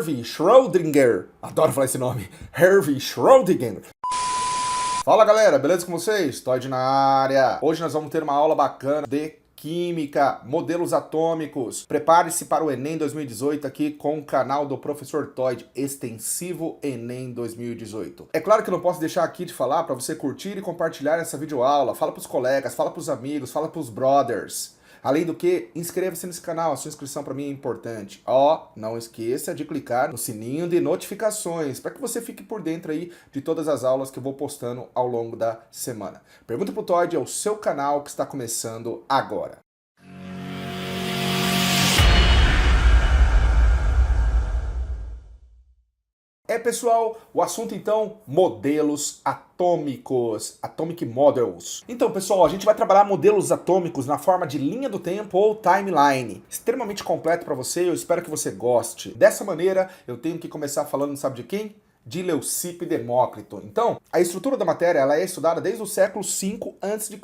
Hervey Schrödinger. Adoro falar esse nome. Hervey Schrödinger. Fala galera, beleza com vocês? Todd na área. Hoje nós vamos ter uma aula bacana de Química, modelos atômicos. Prepare-se para o Enem 2018 aqui com o canal do Professor Todd, extensivo Enem 2018. É claro que eu não posso deixar aqui de falar para você curtir e compartilhar essa videoaula. Fala para os colegas, fala para os amigos, fala para os brothers. Além do que, inscreva-se nesse canal, a sua inscrição para mim é importante. Não esqueça de clicar no sininho de notificações, para que você fique por dentro aí de todas as aulas que eu vou postando ao longo da semana. Pergunta pro Todd é o seu canal que está começando agora. Pessoal, o assunto então, modelos atômicos, Atomic Models. Então pessoal, a gente vai trabalhar modelos atômicos na forma de linha do tempo ou timeline. Extremamente completo para você, eu espero que você goste. Dessa maneira, eu tenho que começar falando, sabe de quem? De Leucipo e Demócrito. Então, a estrutura da matéria ela é estudada desde o século V a.C.,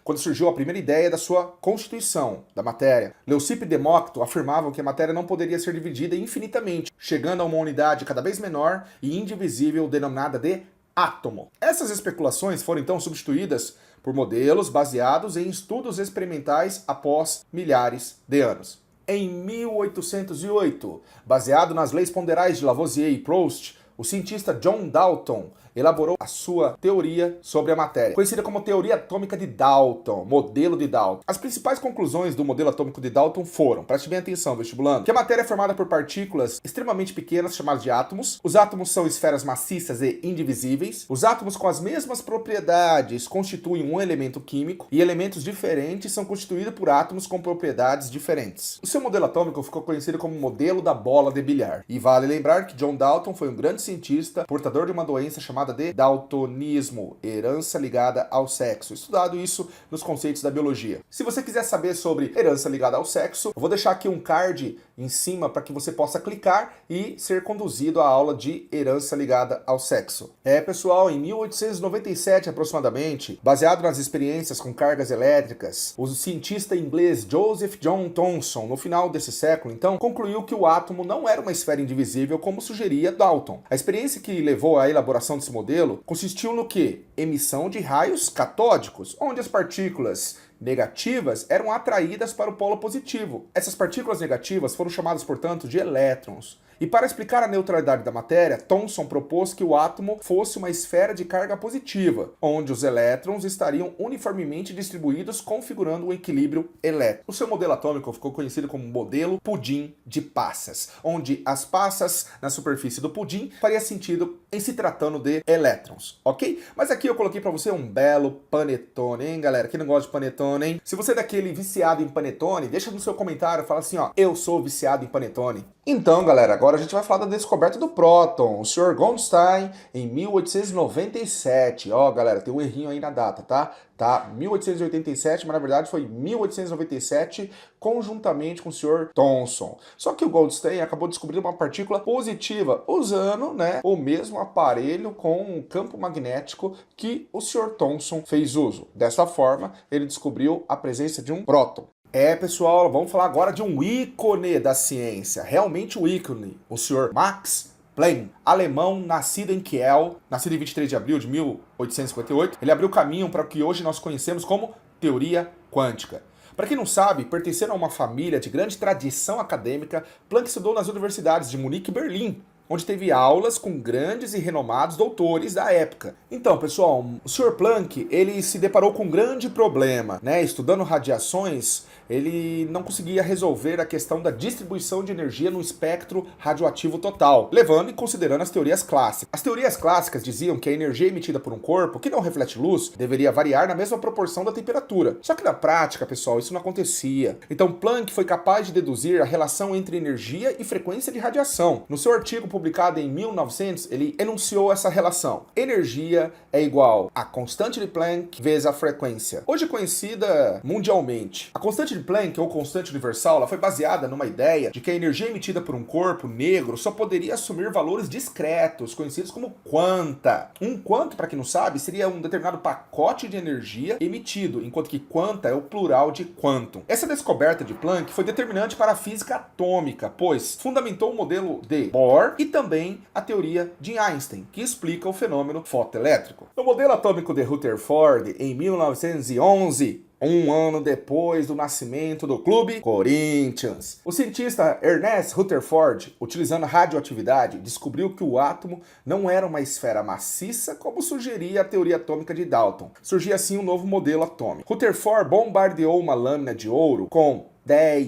quando surgiu a primeira ideia da sua constituição da matéria. Leucipo e Demócrito afirmavam que a matéria não poderia ser dividida infinitamente, chegando a uma unidade cada vez menor e indivisível denominada de átomo. Essas especulações foram então substituídas por modelos baseados em estudos experimentais após milhares de anos. Em 1808, baseado nas leis ponderais de Lavoisier e Proust, o cientista John Dalton elaborou a sua teoria sobre a matéria, conhecida como teoria atômica de Dalton, modelo de Dalton. As principais conclusões do modelo atômico de Dalton foram, preste bem atenção, vestibulando, que a matéria é formada por partículas extremamente pequenas, chamadas de átomos. Os átomos são esferas maciças e indivisíveis. Os átomos com as mesmas propriedades constituem um elemento químico, e elementos diferentes são constituídos por átomos com propriedades diferentes. O seu modelo atômico ficou conhecido como modelo da bola de bilhar. E vale lembrar que John Dalton foi um grande cientista, portador de uma doença chamada de daltonismo, herança ligada ao sexo. Estudado isso nos conceitos da biologia. Se você quiser saber sobre herança ligada ao sexo, eu vou deixar aqui um card em cima para que você possa clicar e ser conduzido à aula de herança ligada ao sexo. Pessoal, em 1897 aproximadamente, baseado nas experiências com cargas elétricas, o cientista inglês Joseph John Thomson, no final desse século, então, concluiu que o átomo não era uma esfera indivisível como sugeria Dalton. A experiência que levou à elaboração desse modelo consistiu no que? Emissão de raios catódicos, onde as partículas negativas eram atraídas para o polo positivo. Essas partículas negativas foram chamadas, portanto, de elétrons. E para explicar a neutralidade da matéria, Thomson propôs que o átomo fosse uma esfera de carga positiva, onde os elétrons estariam uniformemente distribuídos, configurando um equilíbrio elétrico. O seu modelo atômico ficou conhecido como modelo pudim de passas, onde as passas na superfície do pudim faria sentido em se tratando de elétrons, ok? Mas aqui eu coloquei para você um belo panetone, hein, galera? Quem não gosta de panetone, hein? Se você é daquele viciado em panetone, deixa no seu comentário, fala assim, eu sou viciado em panetone. Então, galera, agora a gente vai falar da descoberta do próton. O Sr. Goldstein, em 1897. Galera, tem um errinho aí na data, tá? 1887, mas na verdade foi 1897, conjuntamente com o Sr. Thomson. Só que o Goldstein acabou descobrindo uma partícula positiva, usando, o mesmo aparelho com um campo magnético que o Sr. Thomson fez uso. Dessa forma, ele descobriu a presença de um próton. Pessoal, vamos falar agora de um ícone da ciência, realmente um ícone, o Sr. Max Planck, alemão, nascido em Kiel, nascido em 23 de abril de 1858, ele abriu caminho para o que hoje nós conhecemos como teoria quântica. Para quem não sabe, pertencendo a uma família de grande tradição acadêmica, Planck estudou nas universidades de Munique e Berlim, onde teve aulas com grandes e renomados doutores da época. Então, pessoal, o Sr. Planck, ele se deparou com um grande problema, Estudando radiações, ele não conseguia resolver a questão da distribuição de energia no espectro radioativo total, levando e considerando as teorias clássicas. As teorias clássicas diziam que a energia emitida por um corpo que não reflete luz deveria variar na mesma proporção da temperatura. Só que na prática, pessoal, isso não acontecia. Então, Planck foi capaz de deduzir a relação entre energia e frequência de radiação. No seu artigo publicado em 1900, ele enunciou essa relação. Energia é igual a constante de Planck vezes a frequência, hoje conhecida mundialmente. A constante de Planck, ou constante universal, ela foi baseada numa ideia de que a energia emitida por um corpo negro só poderia assumir valores discretos, conhecidos como quanta. Um quanto, para quem não sabe, seria um determinado pacote de energia emitido, enquanto que quanta é o plural de quantum. Essa descoberta de Planck foi determinante para a física atômica, pois fundamentou o modelo de Bohr e também a teoria de Einstein, que explica o fenômeno fotoelétrico. No modelo atômico de Rutherford, em 1911, um ano depois do nascimento do Clube Corinthians, o cientista Ernest Rutherford, utilizando a radioatividade, descobriu que o átomo não era uma esfera maciça como sugeria a teoria atômica de Dalton. Surgia assim um novo modelo atômico. Rutherford bombardeou uma lâmina de ouro com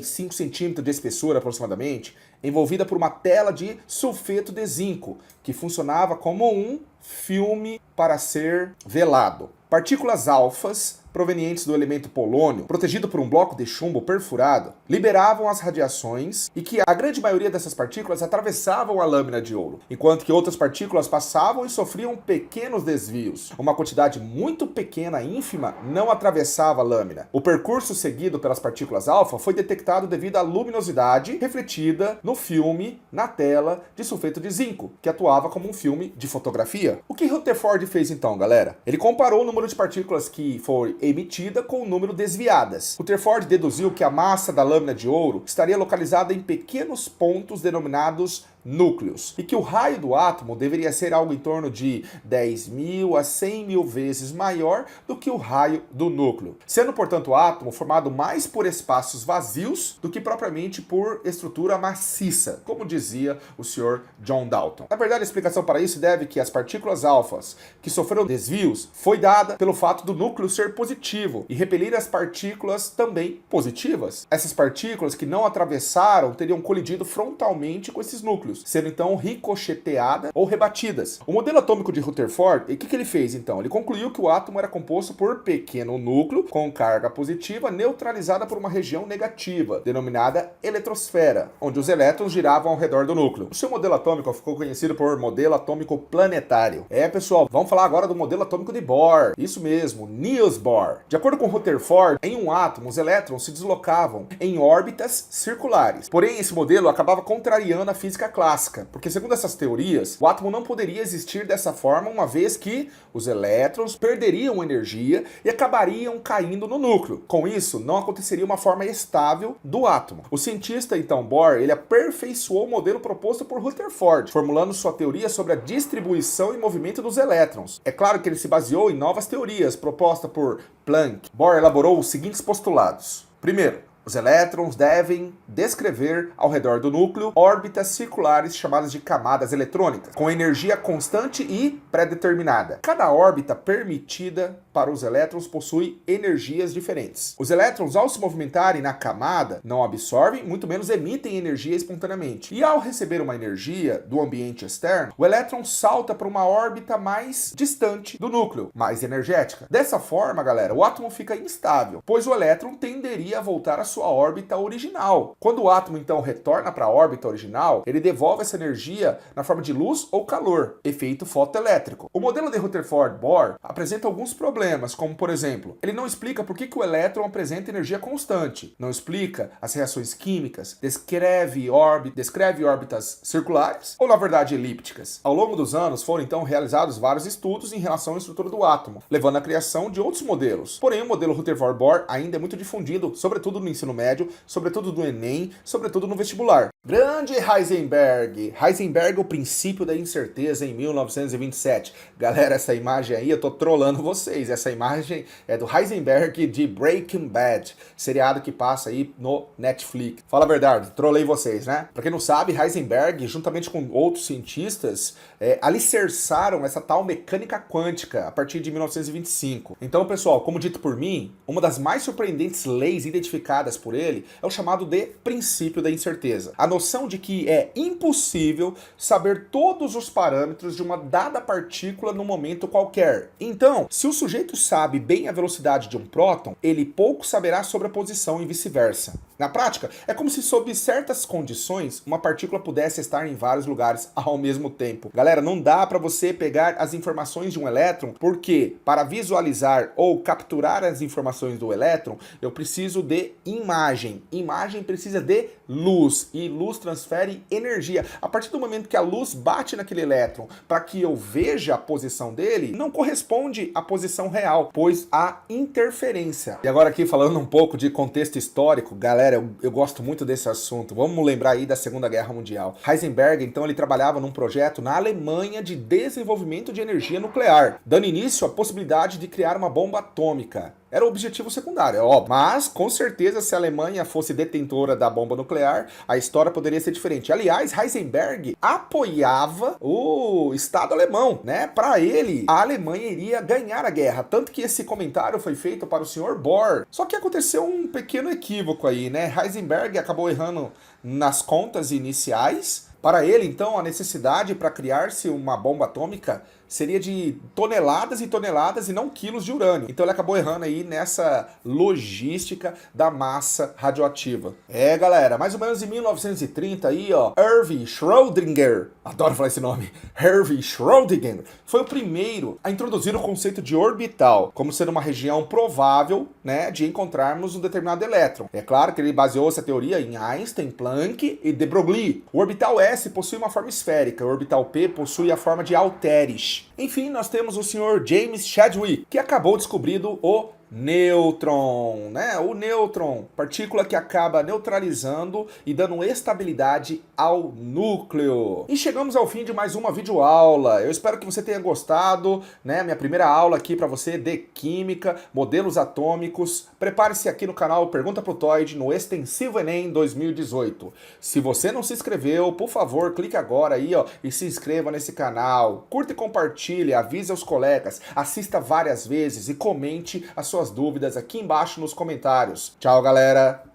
5 centímetros de espessura aproximadamente, envolvida por uma tela de sulfeto de zinco, que funcionava como um filme para ser velado. Partículas alfas, provenientes do elemento polônio, protegido por um bloco de chumbo perfurado, liberavam as radiações e que a grande maioria dessas partículas atravessavam a lâmina de ouro, enquanto que outras partículas passavam e sofriam pequenos desvios. Uma quantidade muito pequena, ínfima, não atravessava a lâmina. O percurso seguido pelas partículas alfa foi detectado devido à luminosidade refletida no filme, na tela de sulfeto de zinco, que atuava como um filme de fotografia. O que Rutherford fez então, galera? Ele comparou o número de partículas que foi emitida com o número desviadas. Rutherford deduziu que a massa da lâmina de ouro estaria localizada em pequenos pontos denominados núcleos, e que o raio do átomo deveria ser algo em torno de 10.000 a 100.000 vezes maior do que o raio do núcleo, sendo, portanto, o átomo formado mais por espaços vazios do que propriamente por estrutura maciça, como dizia o Sr. John Dalton. Na verdade, a explicação para isso deve que as partículas alfas que sofreram desvios foi dada pelo fato do núcleo ser positivo e repelir as partículas também positivas. Essas partículas que não atravessaram teriam colidido frontalmente com esses núcleos, sendo então ricocheteadas ou rebatidas. O modelo atômico de Rutherford, o que ele fez então? Ele concluiu que o átomo era composto por pequeno núcleo com carga positiva neutralizada por uma região negativa, denominada eletrosfera, onde os elétrons giravam ao redor do núcleo. O seu modelo atômico ficou conhecido por modelo atômico planetário. Pessoal, vamos falar agora do modelo atômico de Bohr. Isso mesmo, Niels Bohr. De acordo com Rutherford, em um átomo, os elétrons se deslocavam em órbitas circulares. Porém, esse modelo acabava contrariando a física clássica, porque segundo essas teorias, o átomo não poderia existir dessa forma, uma vez que os elétrons perderiam energia e acabariam caindo no núcleo. Com isso, não aconteceria uma forma estável do átomo. O cientista, então, Bohr, ele aperfeiçoou o modelo proposto por Rutherford, formulando sua teoria sobre a distribuição e movimento dos elétrons. É claro que ele se baseou em novas teorias propostas por Planck. Bohr elaborou os seguintes postulados. Primeiro, os elétrons devem descrever ao redor do núcleo órbitas circulares chamadas de camadas eletrônicas, com energia constante e pré-determinada. Cada órbita permitida para os elétrons possui energias diferentes. Os elétrons, ao se movimentarem na camada, não absorvem, muito menos emitem energia espontaneamente. E ao receber uma energia do ambiente externo, o elétron salta para uma órbita mais distante do núcleo, mais energética. Dessa forma, galera, o átomo fica instável, pois o elétron tenderia a voltar à sua órbita original. Quando o átomo então retorna para a órbita original, ele devolve essa energia na forma de luz ou calor, efeito fotoelétrico. O modelo de Rutherford-Bohr apresenta alguns problemas, como por exemplo, ele não explica por que o elétron apresenta energia constante, não explica as reações químicas, descreve órbitas circulares ou na verdade elípticas. Ao longo dos anos foram então realizados vários estudos em relação à estrutura do átomo, levando à criação de outros modelos. Porém, o modelo Rutherford-Bohr ainda é muito difundido, sobretudo no ensino médio, sobretudo no Enem, sobretudo no vestibular. Grande Heisenberg! Heisenberg, o princípio da incerteza em 1927. Galera, essa imagem aí, eu tô trolando vocês. Essa imagem é do Heisenberg de Breaking Bad, seriado que passa aí no Netflix. Fala a verdade, trolei vocês, né? Pra quem não sabe, Heisenberg, juntamente com outros cientistas, alicerçaram essa tal mecânica quântica a partir de 1925. Então, pessoal, como dito por mim, uma das mais surpreendentes leis identificadas por ele é o chamado de princípio da incerteza. A noção de que é impossível saber todos os parâmetros de uma dada partícula num momento qualquer. Então, se o sujeito sabe bem a velocidade de um próton, ele pouco saberá sobre a posição e vice-versa. Na prática, é como se sob certas condições, uma partícula pudesse estar em vários lugares ao mesmo tempo. Galera, não dá para você pegar as informações de um elétron, porque para visualizar ou capturar as informações do elétron, eu preciso de imagem. Imagem precisa de luz, e luz transfere energia. A partir do momento que a luz bate naquele elétron, para que eu veja a posição dele, não corresponde à posição real, pois há interferência. E agora aqui falando um pouco de contexto histórico, galera, eu gosto muito desse assunto. Vamos lembrar aí da Segunda Guerra Mundial. Heisenberg, então, ele trabalhava num projeto na Alemanha de desenvolvimento de energia nuclear, dando início à possibilidade de criar uma bomba atômica. Era o objetivo secundário, é óbvio. Mas, com certeza, se a Alemanha fosse detentora da bomba nuclear, a história poderia ser diferente. Aliás, Heisenberg apoiava o Estado alemão, né? Para ele, a Alemanha iria ganhar a guerra. Tanto que esse comentário foi feito para o Sr. Bohr. Só que aconteceu um pequeno equívoco aí, né? Heisenberg acabou errando nas contas iniciais. Para ele, então, a necessidade para criar-se uma bomba atômica seria de toneladas e toneladas e não quilos de urânio. Então ele acabou errando aí nessa logística da massa radioativa. É, galera, mais ou menos em 1930 aí, ó, Erwin Schrödinger, adoro falar esse nome, Erwin Schrödinger, foi o primeiro a introduzir o conceito de orbital, como sendo uma região provável, né, de encontrarmos um determinado elétron. É claro que ele baseou essa teoria em Einstein, Planck e de Broglie. O orbital S possui uma forma esférica, o orbital P possui a forma de halteres. Enfim, nós temos o Sr. James Chadwick, que acabou descobrindo o nêutron, né? O nêutron, partícula que acaba neutralizando e dando estabilidade ao núcleo. E chegamos ao fim de mais uma videoaula. Eu espero que você tenha gostado, né? Minha primeira aula aqui para você de química, modelos atômicos. Prepare-se aqui no canal Pergunta pro Toyd no Extensivo Enem 2018. Se você não se inscreveu, por favor, clique agora aí, ó, e se inscreva nesse canal. Curta e compartilhe, avise aos colegas, assista várias vezes e comente as suas dúvidas aqui embaixo nos comentários. Tchau, galera!